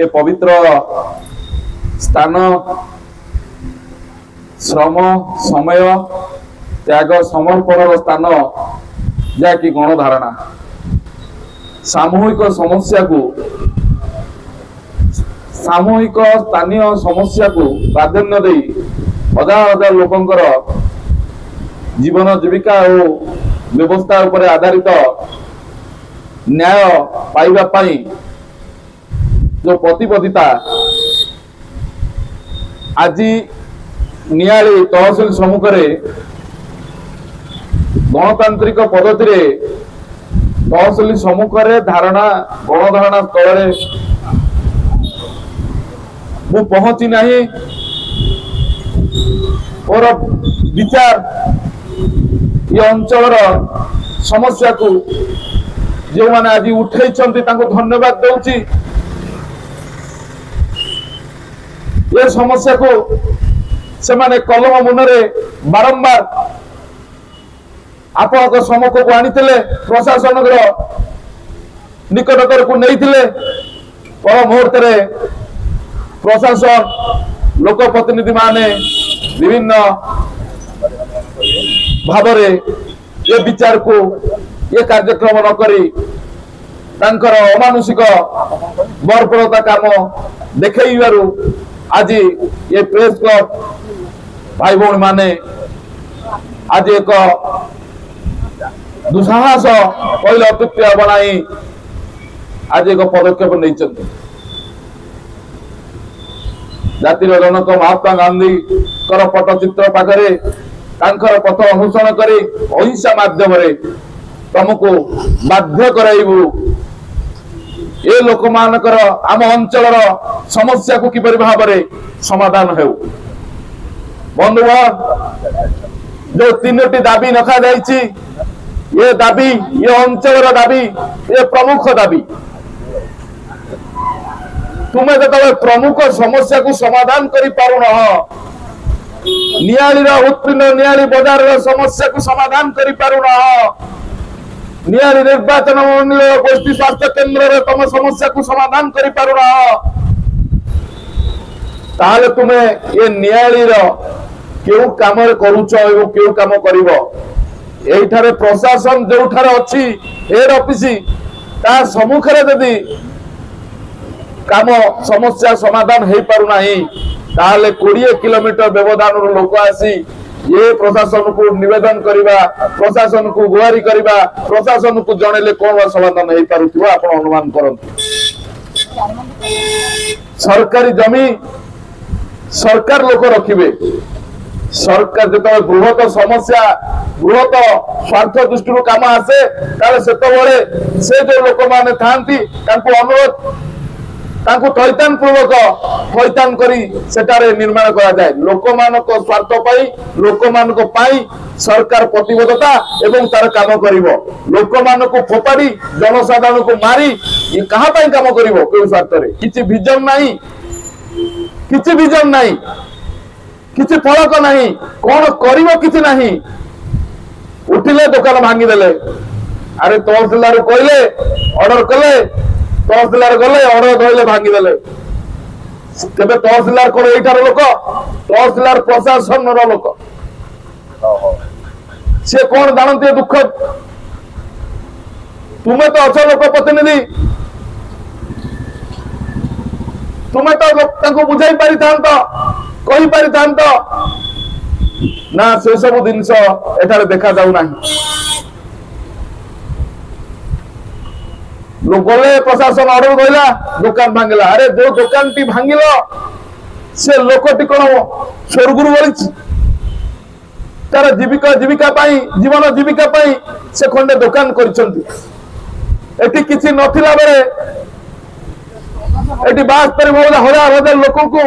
ए पवित्र स्थान श्रम समय त्याग समर्पण स्थान जहाँकि गणधारणा सामूहिक समस्या को सामूहिक स्थानीय समस्या को प्राधान्य दे हजार हजार लोकंकर जीवन जीविका और व्यवस्था उपरे आधारित न्याय पाइबा पाई जो प्रतिबद्धता आज नियाली तहसिल सम्मुख गणतांत्रिक पद्धति तहसिल सम्मुख धारणा गणधारणा स्थल मु पहुंची नहीं और विचार ये अंचल समस्या को जो मैंने आज उठे धन्यवाद दूची ये समस्या को से माने कलम मुनरे बारंबार आप सम्मुख को आनी प्रशासन निकटतर को नहीं पर मुहूर्त प्रशासन लोकप्रतिनिधि माने विभिन्न भावरे ये विचार को ये कार्यक्रम न करी तांकर अमानुषिक बर्बरता काम देखु आज ये प्रेस क्लब भाई भौणी माने आज एक दुस्साहस पहले अत्युक्ति बनाई आज एक पदक्षेप नहीं जातिर जनक महात्मा गांधी पट्टचित्र पाखे पथ अनुसरण कर अहिंसा माध्यम तुमको बाध्य कराइबू ये लोक मानकर आम अंचल समस्या को किपरि भाव समाधान हो बंधुगण जो तीनोटी दाबी रखा जाइछि ये दाबी ये अंचल दाबी ये प्रमुख दाबी तुम्हें जो प्रमुख समस्या को समाधान कर पारुन नियाली उत्पीड़न नियाली बजार समस्या को समाधान कर पारुन नियाली निर्वाचन मंडल गोष्ठी स्वास्थ्य केन्द्र तुम समस्या को समाधान कर पारुन ताहले तुम्हें ये नियाली क्यों काम करुच क्यों काम कर प्रशासन जो अच्छी हेड ऑफिस ता सम्मुखें जदि काम समस्या समाधान हो पारुना ताहले 20 किलोमीटर व्यवधान लोक आसी ये प्रशासन को निवेदन करवा प्रशासन को गुहारी करवा प्रशासन को जनइले कौन समाधान हो पारुथिबो आपण अनुमान करंतु सरकारी जमी सरकार लोक रखिबे सरकार जो बृहत समस्या बृहत स्वार्थ दृष्टि काम आसे से जो लोक माने थांती अनुरोध थैतान पूर्वक थैतान करी सेटारे निर्माण करा जाए लोक मानक स्वार्थ पाई लोक मानक पाई सरकार प्रतिबद्धता एवं तार काम करिवो लोक मानक फोपाड़ी जनसाधारण को मारी ये कहा पाई काम करिवो के स्वार्थ रे किछि विजन नाही किछि फलक नाही कोन करिवो किछि नाही उठिले दुकान भांगी देले अरे तहसीलदार कहले ऑर्डर कले तहसीलदार गले ऑर्डर धरले भांगी देले केबे तहसीलदार कोन एठार लोक तहसीलदार प्रशासन रो लोक से कोन जानते दुख तुम्हें तो अच्छा लोक प्रतिनिधि तुम्हें तो बुझाई पारि कही पारि ना से सब जिनस एठारे देखा जाऊ नाही लोग गले प्रशासन ऑर्डर देला दुकान भांगिला अरे जो दुकान टी भांगिल से लोकटी कौन स्वर्गुरु बोली तार जीविका पाई जीवन जीविका पाई से खंडे दुकान करिसेंती किसी नथिला बेले एटी 72 हजार हजार लोक को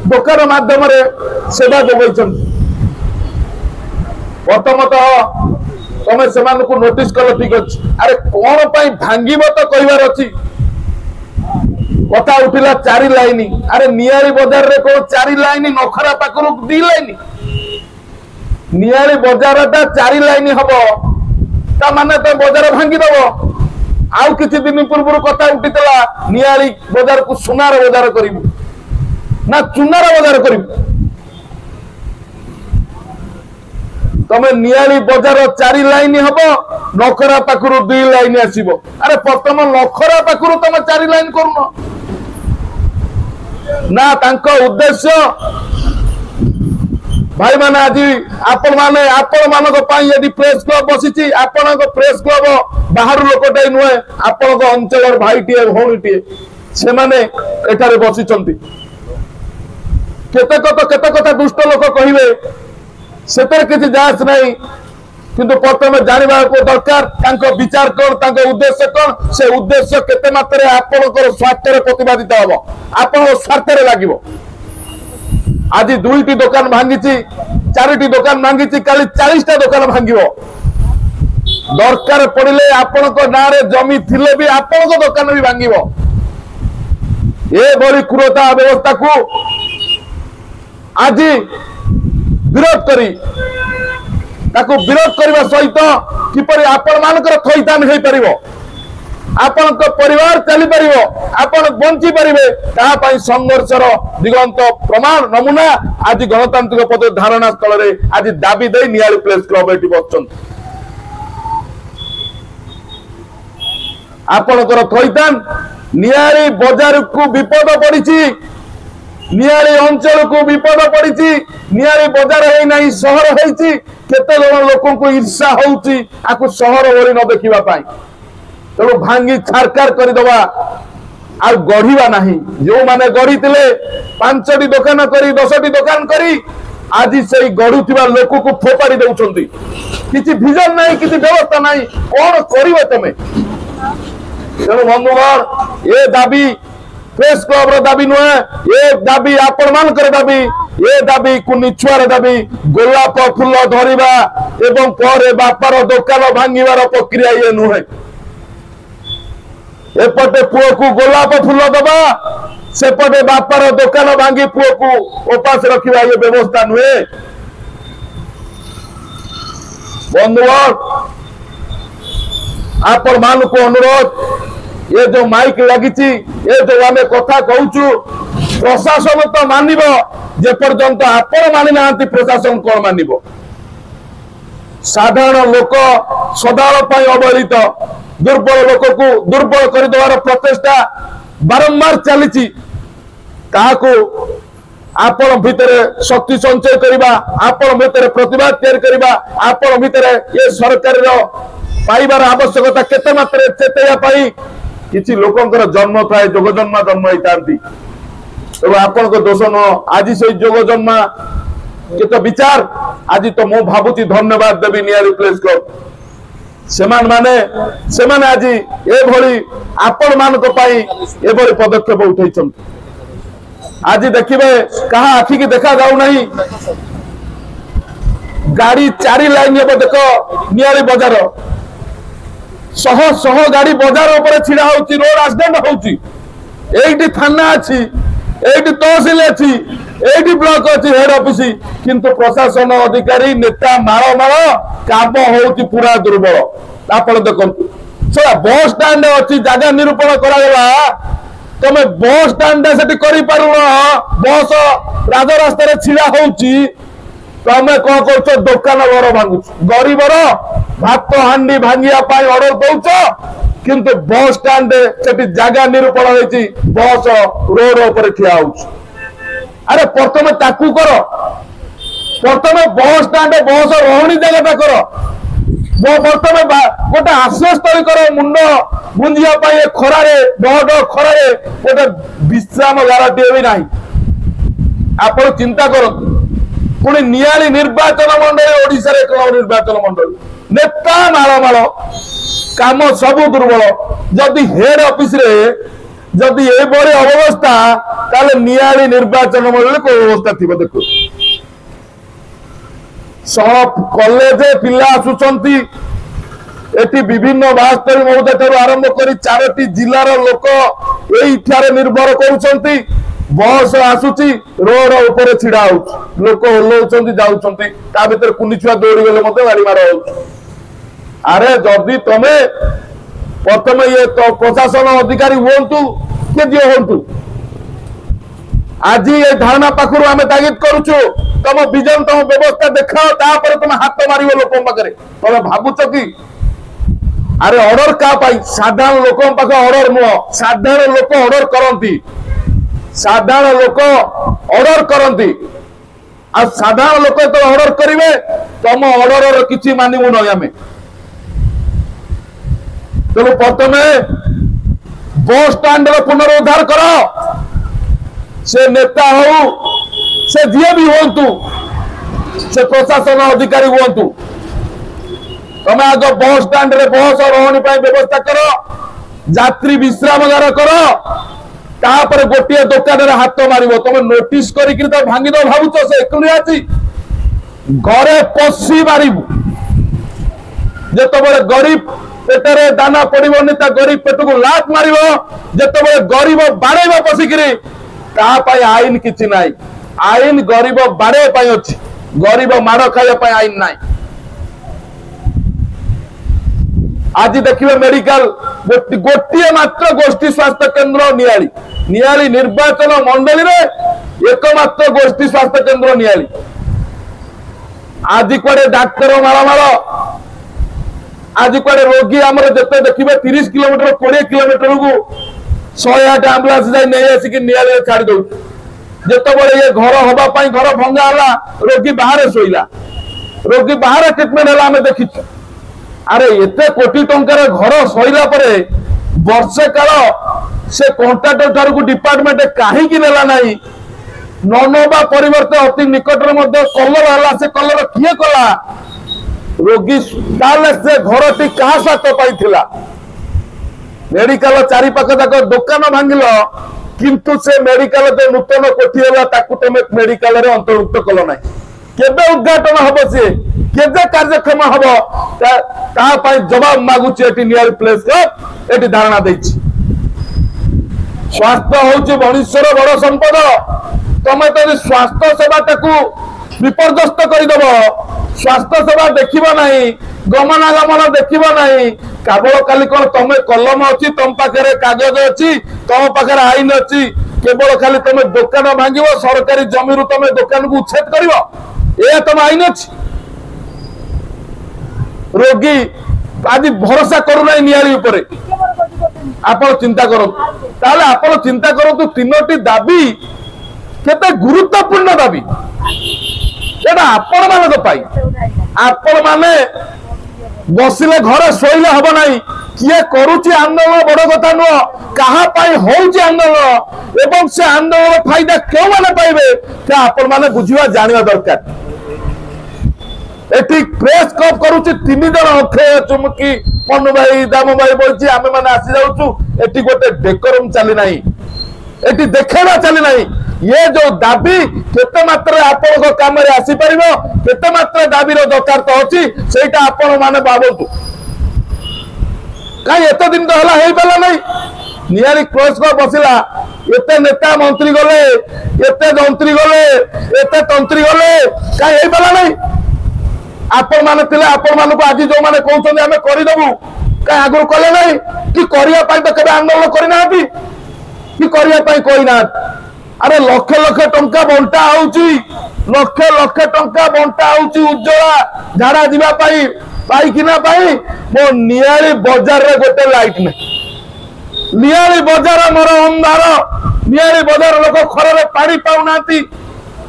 दुकान माध्यम सेवा जोगाई प्रथमतः तमें से नोटिस कल ठीक अच्छे अरे कौन पाई भांगिब तो कहबार अच्छी कथा उठिला 4 लाइन अरे नियाली बजार रे को 4 लाइन नखरा पाखरु 2 लाइन नियाली बजार 4 लाइन हबो ता माने तो बजार भांगी दबो आउ किछि दिन पूर्व कथा उठितला नियाली बजार को सुनार बजार करिबु ना चुनार बजार करिबु तमे नियाली बजार 4 लाइन हबो नखरा पाखरु 2 लाइन आसीबो अरे प्रथम नखरा पाखरु तमे 4 लाइन करनो ना तांको उद्देश्य भाई माने आज आपण मानक पाई यदि प्रेस क्लब बसिची आपण को प्रेस क्लब बाहर लोकटे नुहे आपण को अंचल भाई टिए भौणी टिए से माने एठारे बसिचंती केते कथा दुष्ट लोक कहिबे सेतर किछि जास नहीं किंतु प्रथम जानवा को दरकार तांको विचार कोन तांको उद्देश्य कोन से उद्देश्य केते मात्रे आपण को स्वार्थ रे प्रतिपादित हबो आपण स्वार्थ रे लागिवो आज 2टी दुकान भांगी 4टी दुकान भांगी काली 40टा दुकान भांगिबो दरकार पड़िले आपण को नारे जमी थिले भी आपण को दुकान भी भांगिबो ए बड़ी क्रूरता व्यवस्था को आज विरोध करी ताको विरोध करबा सहित किपरि आपण मानकर थैतान होई परिबो आपण को परिवार चली परिबो आपण बंची परिबे ता पई संघर्षर दिगंत प्रमाण नमूना आज गणतांत्रिक पद धारणा स्थल रे आज दाबी दे नियाली प्रेस क्लब एटी बचन आपण को थैतान नियाली बाजार को विपद पड़िची नियाली अंचल को विपद पड़ी नियाली बजार है नहीं सहर है केते जन लोक को ईर्षा होउची आकु सहर बोली न देखिबा पाई तेणु भांगी छारकार करदबा आ गढ़िबा नहीं जो माने गढ़ीतिले 5टी दुकान करी 10टी दुकान करी आज से गढ़ुथिबा लोक को फोपाड़ी दउचंती किछि विजन नहीं किछि व्यवस्था नहीं कोन करिवे तमे तेणु बंधुगण ए दाबी प्रेस क्लब रो दाबी नुहे ए दाबी आपण मान कर दाबी ए दाबी को निछुआर दाबी गोलाप फूल धरिबा एवं परे बापार दुकान भांगिबार प्रक्रिया ये नुहे एपटे पुओ को गोलाप फूल दबा सेपटे बापार दुकान भांगी पुओ को उपास रखिबा ये व्यवस्था नुहे बंधुगण आपण मान को अनुरोध ये जो माइक लगी ये जो आम कथा कहूचु प्रशासन तो मानिब जे पर्यंत आपण मानि ना प्रशासन कौन मानिब साधारण लोक सदाल पाई अवहेलित दुर्बल लोक को दुर्बल कर प्रचेषा बारंबार चली आपण भितर शक्ति संचय करबा आपण भितर प्रतिभा तैयार करबा आपण भितर ये सरकार पाइबार आवश्यकता केते मात्रे चेतैया पाई किसी लोकंकर जन्म थाए जोग जन्मा जन्म होता आपण को दोष न आज से जोग जन्मा केत विचार आज तो मु भावुची धन्यवाद देवी नियाली प्रेस क्लब सेमाने आज ए भली आपण मानक पाई ए भली पदक्षेप उठैछंती आज देखिबे कहा आखि की देखा जाऊ नहीं गाड़ी 4 लाइन हे देखो नियाली बाजार शह शह गाड़ी बाजार ऊपर छिड़ा होची रोड एक्सीडेंट होची एठी थाना अछि एठी तहसील अछि एठी ब्लॉक अछि हेड ऑफिस किंतु प्रशासन अधिकारी नेता मारो मारो काम होची पूरा दुर्बल आपण देखंतु सला बस स्टैंड अछि जगह निरूपण करा गेला तमे बस स्टैंड सेठी करि पारुनो बस राज रास्ता रे छिड़ा होची तमे को करछो दुकान घर भांगुछ गरीबर भात हांडी भांगिया पाई ऑर्डर दउछ किंतु बस स्टैंड सेठी जगह निरूपण होईची बस रोड ऊपर ठिया होउछ अरे प्रथमे ताकू करो प्रथमे बस स्टैंड बस रोहणी जगह करो प्रथमे गोटे आश्रयस्थली करो मुंड गुंजिया पाई खरा रे बहड खरा रे गोटे विश्राम गारटी भी नाही आपण चिंता करंतु पुणी नियाली निर्वाचन मंडल ओडिशा रे कौन निर्वाचन मंडल नेता माल काम सबु दुर्बल जदि हेड ऑफिस रे जदि ए बड़े अवस्था ताले नियाली निर्वाचन मंडल को अवस्था थी देखो सब कॉलेज पिला आसुचंती एटी विभिन्न वास्तविक महोदय ठारू आरंभ करी 4टी जिलार लोक एठारे निर्भर करूचंती बस आसुची रोड ऊपर छिड़ा होउछ लोक ओल्लौचंती जाउचंती ता भीतर कुनी छुआ दौड़ी गले मते गाड़ी मार होउछ अरे जदि तमे प्रथम ये तो प्रशासन अधिकारी हूँ के जी हूँ आज ये धारणा पाखु आम तागिद करुचु तुम विजन तुम व्यवस्था देखाओ तापर तुम हाथ मार लोक पाखे तुम भावुच कि अरे ऑर्डर क्या साधारण लोक पाखे ऑर्डर नुह साधारण लोक ऑर्डर करती साधारण लोक ऑर्डर करती आ साधारण लोक तो ऑर्डर करेंगे तुम ऑर्डर किसी मानवु न आम तेणु प्रथम बस स्टाण्ड पुनरुद्धार कर से नेता हो से जी भी हूँ से प्रशासन अधिकारी हूँ तुम आग बस स्टाण्ड रे बस रही व्यवस्था कर यात्री विश्रामगार कर तापर गोटे दुकान हाथ मार तुम नोटिस कर भांगी दो भावुच से एक घरे पशि मारू जिते गरीब पेटरे दाना पड़ोनी गरीब पेट को लात मार जिते गरीब बाड़े पशिक आईन किसी ना आईन गरीब बाड़े अच्छी गरीब माड़ खाइबा आईन ना आज देखिए मेडिकल गोटे मात्र गोष्ठी स्वास्थ्य केन्द्र नियाली नियाली निर्वाचन मंडली रे एकमात्र गोष्ठी स्वास्थ्य केन्द्र नियाली आज कड़े डाक्तर मारामार आज कड़े रोगी आमर जिते देखिए 30 किलोमीटर 20 किलोमीटर को 108 आंबुलांस जाई नहीं आसिक नियाली छाड़ी दौ जिते ये घर हवापाई घर भंगा है रोगी बाहर शोला रोगी बाहर ट्रिटमेंट है आम देखीचु अरे एते कोटी टंकार घर सईला परे वर्षे काल से कॉन्ट्राक्टर ठार को डिपार्टमेंट कहीं नेला नहीं न नवा परिवर्तन अति निकट कलर है से कलर किए कला रोगी से घर टी क्या साथ पाई मेडिकल चारिपाख तक दुकान भांगिल किंतु से मेडिकल जो नूतन कोठी है तुम मेडिकल अंतर्भुक्त कल ना केबे उद्घाटन हम सी केबे कार्यक्रम हम जवाब मागुची नियर प्लेस ये धारणा दे स्वास्थ्य हूँ मनुष्यर बड़ संपद तुम तो स्वास्थ्य सेवा विपर्यस्त करदेव स्वास्थ्य सेवा देखा ना गमनागमन देखा ना केवल खाली कौन तुम कलम अच्छी तुम पाखे कागज अच्छी तुम पाखे आईन अच्छी केवल खाली तुम दुकान भांग सरकारी जमी तुम दुकान को उच्छेद कर तुम आईन अच्छी रोगी आज भरोसा करूना नियाली उपरे आपण चिंता करूँ आपण चिंता करूँ तीनोटी दाबी केते गुरुत्वपूर्ण दाबी आपण मान आपण माने बसिले घरे शोले हम ना किए करुच्ची आंदोलन बड़ कथा नुह कहा हूँ आंदोलन एवं से आंदोलन फायदा क्यों मैंने पाइबे आपण मैंने बुझा जाना दरकार एटी प्रेस कप करुच्ची 3 जन अक्षय चुमकी पन्नू भाई दाम भाई बोलছি आमे माने आसी जाउछु एटी गोटे डेकोरम चली नाही एटी देखेबा चली नाही ये जो दाबी केते मात्रा आपण को काम रे आसी परिबो केते मात्रा दाबी रो दरकार तो अछि सेटा आपण माने बाबतु काई एत दिन तो हला हेई पला नाही नियारी प्रेस को बसिला एते नेता मंत्री गले एते मंत्री गले एते तंत्री गले काई हेई पला नाही आपण माने थिले आपण माने को आज जो माने कहउछन हमें करि दबु का आगु कले नाही कि करिया पाई तो केबे आंदोलन करि नाथि कि करिया पाई कोइ ना अरे लक्ष लक्ष टंका बंटा होउची लक्ष लक्ष टंका बंटा होउची उज्जवला झाड़ा जीवा पाई पाई किना पाई मो नियारी बाजार रे गोटे लाइट नै नियारी बाजार मोर अंधार नियारी बाजार लोक खरे रे पानी पाउ नाथि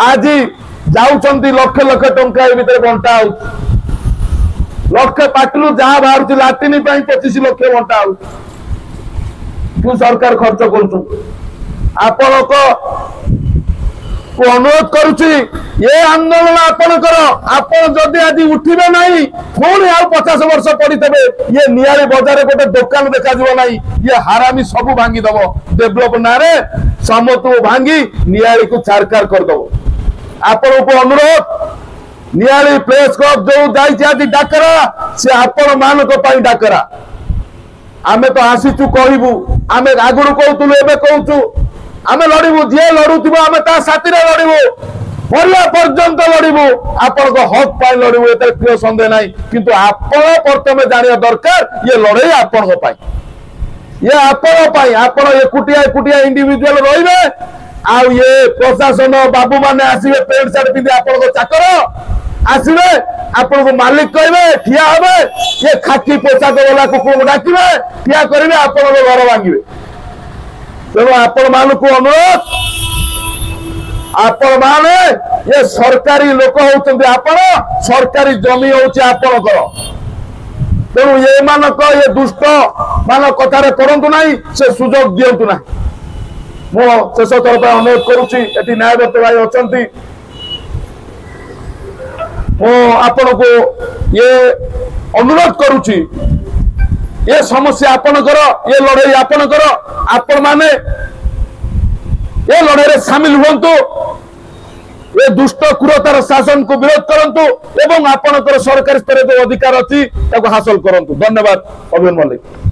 आज जाउछंती लक्ष लक्ष टंका भीतर बंटा हो लक्ष पाटलू जहाँ बाहर लाट्रिन 25 लक्ष बंटा हो क्यों सरकार खर्च कर आपण को अनुरोध करुच्ची ये आंदोलन आपणकर आपण जदि आज उठिबे नहीं पुणी आ 50 वर्ष पड़ी थे ये नियारी बाजार गोटे दुकान देखा ना ये हारामी सब भांगी दब डेभलप ना समस्त भांगी नियारी को छारखार करदब आपण को अनुरोध नियाली प्रेस क्लब जो जाती डाकरा से आपण मान डाकरा आमे तो आसीचु कहबू आमे आगुरु कहतुलु एबे कहूचु आमे लड़िबू जे लड़ुथिबो आमे ता साथी रे लड़िबू मरिया पर्यंत लड़िबू आपण को हक पाई लड़िबू एते क्लियर संदेह नाही किंतु आपण प्रथमे जानिया दरकार ये लड़ाई आपण को पाई ये आपण एकुटिया एकुटिया इंडिविजुअल रहिबे आ ये प्रशासन बाबू माने आसीबे पेंट शर्ट पिंधे आपण को चाकर आसीबे आपण को मालिक कहबे ठिया होबे ये खाकी पोशाक वाला को डाकिबे ठिया करिवे आपण को घर भांगिबे तेणु आपण मानकु अनुरोध आपण माने ये सरकारी लोक होउचंदी आपण सरकारी जमी होउची आपणकर तेणु ये मानक ये दुष्ट मान कथारे करंतु नाही से सुजोग दियंतु ना मो शेष तरफ अनुरोध करुच्ची एटी न्यायदत्त भाई अछंती मो आपण को ये अनुरोध करुच्ची ये समस्या आपणकर ये लड़ाई आपणकर आपण माने ये लड़ाई रे शामिल हुंतु ये दुष्ट क्रूरतार शासन को विरोध करंतु एवं आपणकर सरकारी स्तर जो अधिकार अछि ताको हासिल करंतु धन्यवाद अभिनंदन मल्लिक।